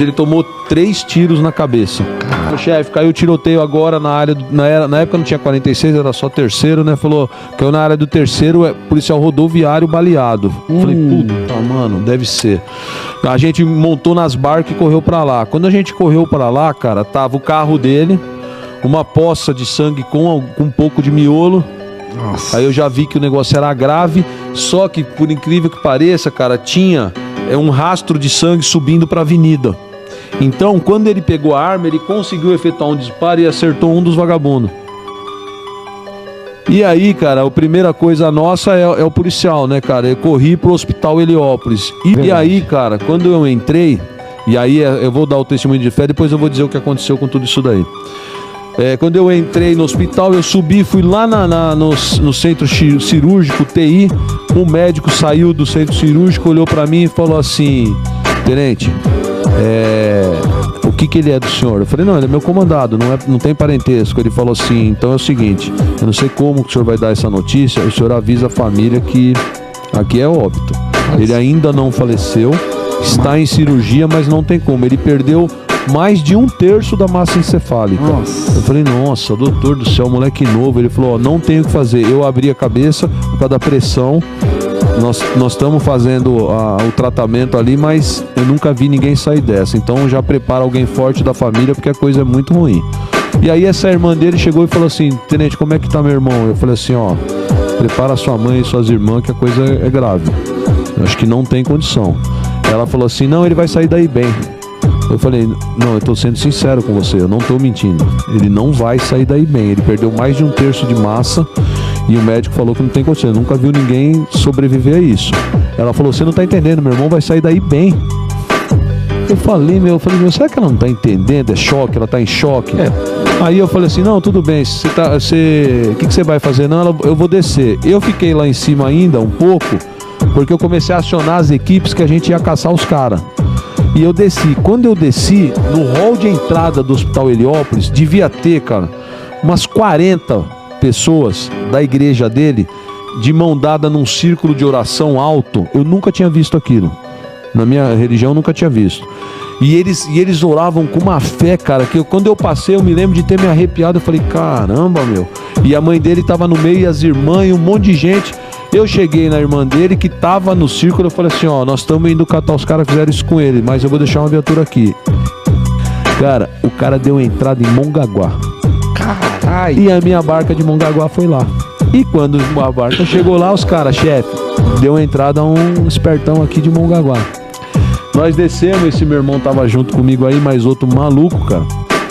Ele tomou 3 tiros na cabeça. O chefe, caiu tiroteio agora na área, na época não tinha 46, era só terceiro, né? Falou, caiu na área do terceiro, policial rodoviário baleado. Falei, puta, mano, deve ser. A gente montou nas barcas e correu pra lá. Quando a gente correu pra lá, cara, tava o carro dele, uma poça de sangue com um pouco de miolo. Nossa. Aí eu já vi que o negócio era grave, só que, por incrível que pareça, cara, tinha um rastro de sangue subindo pra avenida. Então, quando ele pegou a arma, ele conseguiu efetuar um disparo e acertou um dos vagabundos. E aí, cara, a primeira coisa nossa é o policial, né, cara? Eu corri pro hospital Heliópolis. E aí, cara, quando eu entrei, e aí eu vou dar o testemunho de fé, depois eu vou dizer o que aconteceu com tudo isso daí. Quando eu entrei no hospital, eu subi, fui lá no centro cirúrgico, TI, o médico saiu do centro cirúrgico, olhou pra mim e falou assim, tenente, o que ele é do senhor? Eu falei, não, ele é meu comandado, não tem parentesco. Ele falou assim, então é o seguinte, eu não sei como que o senhor vai dar essa notícia, o senhor avisa a família que aqui é óbito. Ele ainda não faleceu, está em cirurgia, mas não tem como, ele perdeu mais de 1/3 da massa encefálica. Nossa. Eu falei, nossa, doutor do céu, moleque novo. Ele falou, não tenho o que fazer. Eu abri a cabeça por causa da pressão. Nós estamos fazendo o tratamento ali, mas eu nunca vi ninguém sair dessa. Então já prepara alguém forte da família, porque a coisa é muito ruim. E aí essa irmã dele chegou e falou assim, tenente, como é que tá meu irmão? Eu falei assim, ó, prepara sua mãe e suas irmãs que a coisa é grave. Eu acho que não tem condição. Ela falou assim, não, ele vai sair daí bem. Eu falei, não, eu tô sendo sincero com você, eu não tô mentindo. Ele não vai sair daí bem, ele perdeu mais de 1/3 de massa e o médico falou que não tem condição, nunca viu ninguém sobreviver a isso. Ela falou, você não tá entendendo, meu irmão vai sair daí bem. Eu falei, será que ela não tá entendendo? É choque, ela tá em choque. Aí eu falei assim, não, tudo bem, o que você vai fazer? Não, eu vou descer. Eu fiquei lá em cima ainda um pouco, porque eu comecei a acionar as equipes que a gente ia caçar os caras. E eu desci. Quando eu desci, no hall de entrada do Hospital Heliópolis, devia ter, cara, umas 40 pessoas da igreja dele, de mão dada num círculo de oração alto. Eu nunca tinha visto aquilo. Na minha religião, eu nunca tinha visto. E eles oravam com uma fé, cara, que quando eu passei, eu me lembro de ter me arrepiado. Eu falei, caramba, meu. E a mãe dele tava no meio, e as irmãs, e um monte de gente. Eu cheguei na irmã dele que tava no círculo, eu falei assim, ó, nós estamos indo catar os caras que fizeram isso com ele, mas eu vou deixar uma viatura aqui. Cara, o cara deu entrada em Mongaguá. Caralho! E a minha barca de Mongaguá foi lá. E quando a barca chegou lá, os caras, chefe, deu entrada um espertão aqui de Mongaguá. Nós descemos, esse meu irmão tava junto comigo aí, mais outro maluco, cara.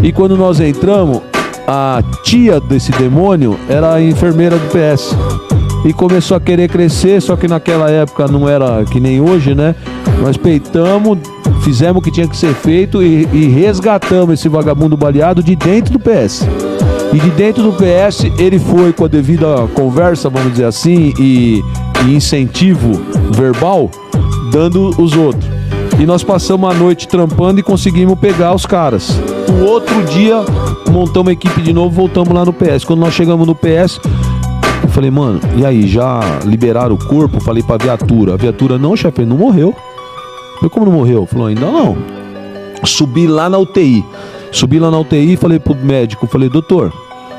E quando nós entramos, a tia desse demônio era a enfermeira do PS. E começou a querer crescer, só que naquela época não era que nem hoje, né? Nós peitamos, fizemos o que tinha que ser feito e resgatamos esse vagabundo baleado de dentro do PS. E de dentro do PS, ele foi com a devida conversa, vamos dizer assim, e incentivo verbal, dando os outros. E nós passamos a noite trampando e conseguimos pegar os caras. No outro dia, montamos a equipe de novo, voltamos lá no PS. Quando nós chegamos no PS... eu falei, mano, e aí, já liberaram o corpo? Falei pra viatura. A viatura, não, chefe, ele não morreu. Eu falei, como não morreu? Falou, ainda não. Subi lá na UTI e falei pro médico, falei, doutor,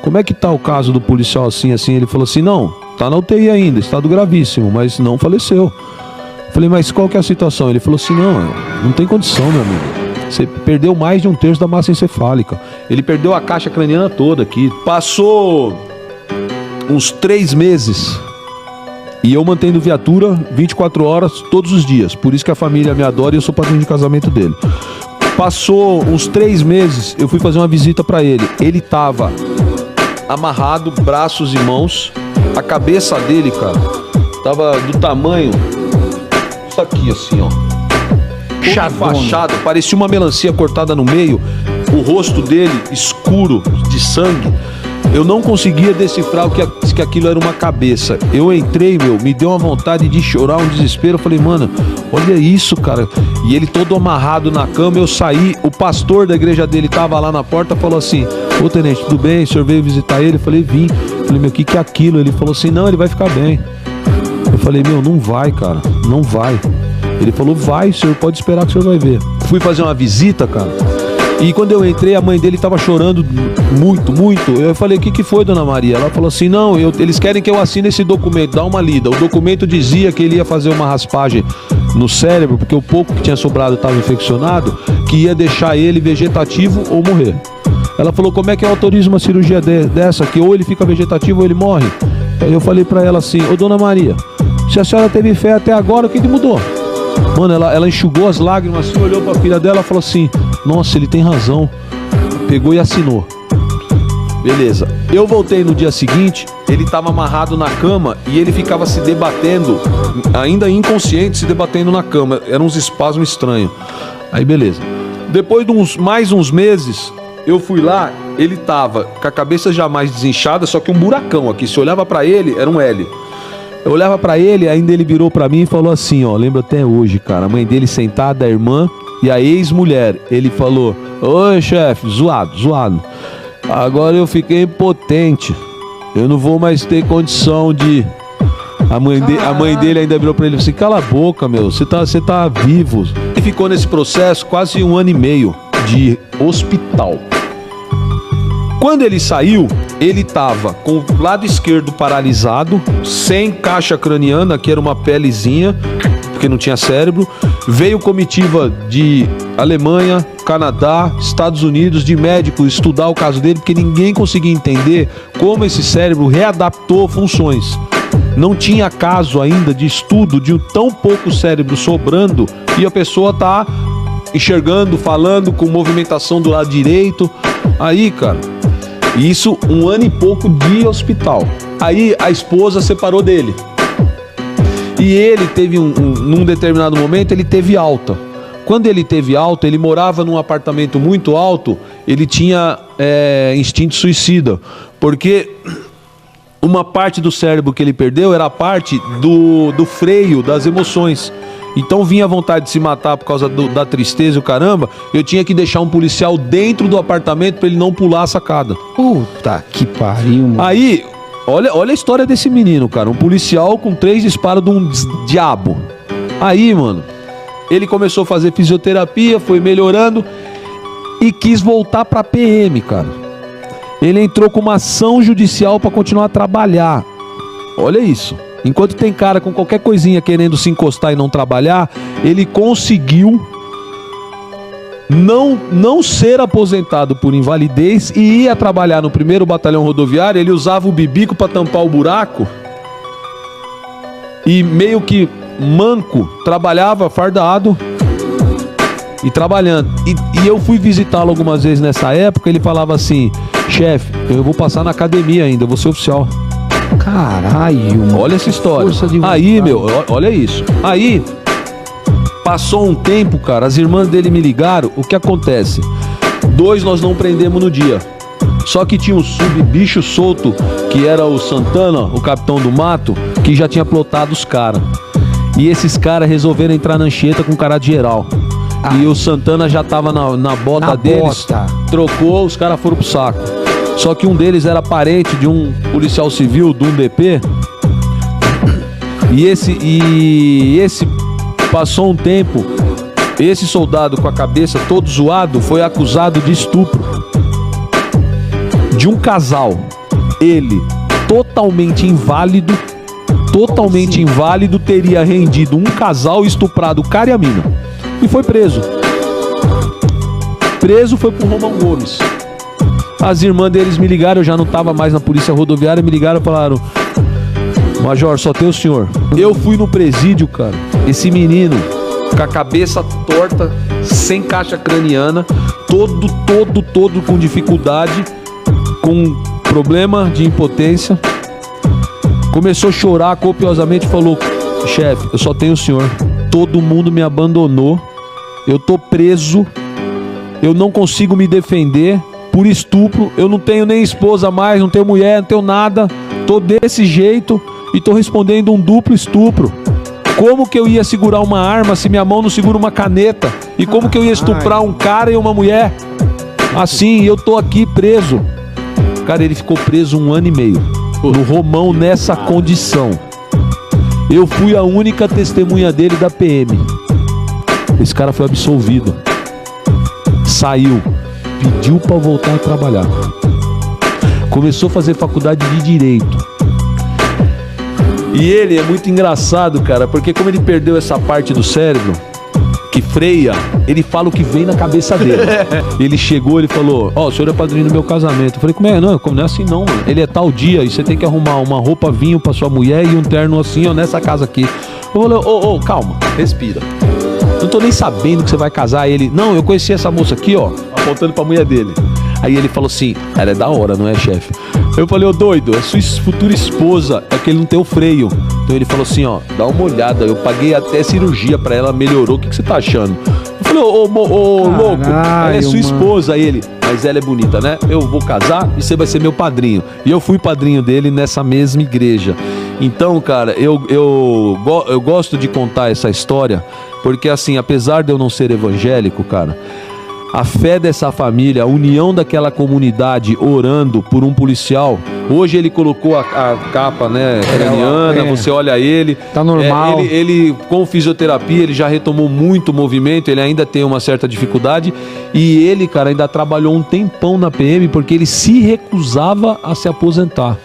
como é que tá o caso do policial assim? Ele falou assim, não, tá na UTI ainda, estado gravíssimo, mas não faleceu. Falei, mas qual que é a situação? Ele falou assim, não tem condição, meu amigo. Você perdeu mais de 1/3 da massa encefálica. Ele perdeu a caixa craniana toda aqui. Passou uns 3 meses e eu mantendo viatura 24 horas todos os dias. Por isso que a família me adora e eu sou padrinho de casamento dele. Passou uns 3 meses, eu fui fazer uma visita pra ele. Ele tava amarrado, braços e mãos. A cabeça dele, cara, tava do tamanho isso aqui, assim, ó. Fachado, parecia uma melancia cortada no meio. O rosto dele escuro de sangue. Eu não conseguia decifrar que aquilo era uma cabeça. Eu entrei, me deu uma vontade de chorar, um desespero. Eu falei, mano, olha isso, cara. E ele todo amarrado na cama, eu saí. O pastor da igreja dele tava lá na porta, falou assim, ô tenente, tudo bem? O senhor veio visitar ele? Eu falei, vim. Eu falei, meu, o que é aquilo? Ele falou assim, não, ele vai ficar bem. Eu falei, meu, não vai, cara, não vai. Ele falou, vai, senhor, pode esperar que o senhor vai ver. Fui fazer uma visita, cara. E quando eu entrei, a mãe dele tava chorando muito, muito. Eu falei, o que foi, dona Maria? Ela falou assim, não, eles querem que eu assine esse documento, dá uma lida. O documento dizia que ele ia fazer uma raspagem no cérebro, porque o pouco que tinha sobrado estava infeccionado, que ia deixar ele vegetativo ou morrer. Ela falou, como é que eu autorizo uma cirurgia dessa, que ou ele fica vegetativo ou ele morre? Aí eu falei pra ela assim, ô dona Maria, se a senhora teve fé até agora, o que mudou? Mano, ela enxugou as lágrimas assim, olhou pra filha dela e falou assim, nossa, ele tem razão. Pegou e assinou. Beleza. Eu voltei no dia seguinte, ele tava amarrado na cama e ele ficava se debatendo, ainda inconsciente, se debatendo na cama. Eram uns espasmos estranhos. Aí beleza. Depois de mais uns meses, eu fui lá, ele tava com a cabeça já mais desinchada, só que um buracão aqui. Se olhava pra ele, era um L. Eu olhava pra ele, ainda ele virou pra mim e falou assim, ó, lembro até hoje, cara, a mãe dele sentada, a irmã e a ex-mulher. Ele falou, oi, chefe, zoado. Agora eu fiquei impotente. Eu não vou mais ter condição de... A mãe dele ainda virou pra ele assim, cala a boca, meu, você tá vivo. Ele ficou nesse processo quase 1 ano e meio de hospital. Quando ele saiu, ele tava com o lado esquerdo paralisado, sem caixa craniana, que era uma pelezinha, porque não tinha cérebro. Veio comitiva de Alemanha, Canadá, Estados Unidos, de médicos estudar o caso dele, porque ninguém conseguia entender como esse cérebro readaptou funções. Não tinha caso ainda de estudo de tão pouco cérebro sobrando e a pessoa tá enxergando, falando com movimentação do lado direito. Aí, cara, isso 1 ano e pouco de hospital. Aí a esposa separou dele. E ele teve num determinado momento, ele teve alta. Quando ele teve alta, ele morava num apartamento muito alto, ele tinha instinto suicida. Porque uma parte do cérebro que ele perdeu era a parte do freio das emoções. Então vinha a vontade de se matar por causa da tristeza e o caramba. Eu tinha que deixar um policial dentro do apartamento para ele não pular a sacada. Puta que pariu, mano. Aí, olha a história desse menino, cara. Um policial com 3 disparos de um diabo. Aí, mano, ele começou a fazer fisioterapia, foi melhorando e quis voltar pra PM, cara. Ele entrou com uma ação judicial para continuar a trabalhar. Olha isso. Enquanto tem cara com qualquer coisinha querendo se encostar e não trabalhar, ele conseguiu não ser aposentado por invalidez e ia trabalhar no 1º Batalhão Rodoviário. Ele usava o bibico para tampar o buraco e meio que manco, trabalhava fardado e trabalhando. E eu fui visitá-lo algumas vezes nessa época. Ele falava assim, chefe, eu vou passar na academia ainda, eu vou ser oficial. Caralho, olha essa história. Aí, meu, olha isso. Aí, passou um tempo, cara, as irmãs dele me ligaram. O que acontece? 2 nós não prendemos no dia. Só que tinha um subbicho solto, que era o Santana, o capitão do mato, que já tinha plotado os caras. E esses caras resolveram entrar na Anchieta com cara de geral. E o Santana já tava na bota deles. Trocou, os caras foram pro saco. Só que um deles era parente de um policial civil, de um DP. E esse passou um tempo. Esse soldado com a cabeça todo zoado foi acusado de estupro de um casal. Ele, totalmente inválido, teria rendido um casal, estuprado o cara e a mina. E foi preso. Preso foi pro Romão Gomes. As irmãs deles me ligaram, eu já não tava mais na polícia rodoviária, me ligaram e falaram, Major, só tem o senhor. Eu fui no presídio, cara, esse menino com a cabeça torta, sem caixa craniana, todo com dificuldade, com problema de impotência, começou a chorar copiosamente e falou, chefe, eu só tenho o senhor. Todo mundo me abandonou, eu tô preso, eu não consigo me defender por estupro, eu não tenho nem esposa mais, não tenho mulher, não tenho nada, tô desse jeito e tô respondendo um duplo estupro. Como que eu ia segurar uma arma se minha mão não segura uma caneta? E como que eu ia estuprar um cara e uma mulher? Assim, eu tô aqui preso. Cara, ele ficou preso 1 ano e meio no Romão nessa condição. Eu fui a única testemunha dele da PM. Esse cara foi absolvido. Saiu. Pediu pra voltar a trabalhar. Começou a fazer faculdade de Direito. E ele é muito engraçado, cara, porque como ele perdeu essa parte do cérebro que freia, ele fala o que vem na cabeça dele. Ele chegou, ele falou: ó, o senhor é padrinho do meu casamento. Eu falei: como é? Não é assim não, mano. Ele é tal dia e você tem que arrumar uma roupa vinho pra sua mulher e um terno assim, ó, nessa casa aqui. Eu falei: ô, calma, respira. Não tô nem sabendo que você vai casar. Ele: não, eu conheci essa moça aqui, ó, apontando pra mulher dele. Aí ele falou assim: ela é da hora, não é, chefe? Eu falei: ô doido, é sua futura esposa, é que ele não tem o freio. Então ele falou assim: ó, dá uma olhada, eu paguei até cirurgia pra ela, melhorou, o que você tá achando? Eu falei: ô louco, ela é sua esposa. Aí ele: mas ela é bonita, né? Eu vou casar e você vai ser meu padrinho. E eu fui padrinho dele nessa mesma igreja. Então, cara, eu gosto de contar essa história, porque assim, apesar de eu não ser evangélico, cara, a fé dessa família, a união daquela comunidade orando por um policial. Hoje ele colocou a capa, né, craniana, você olha ele. Tá normal. Ele, com fisioterapia, ele já retomou muito movimento, ele ainda tem uma certa dificuldade. E ele, cara, ainda trabalhou um tempão na PM porque ele se recusava a se aposentar.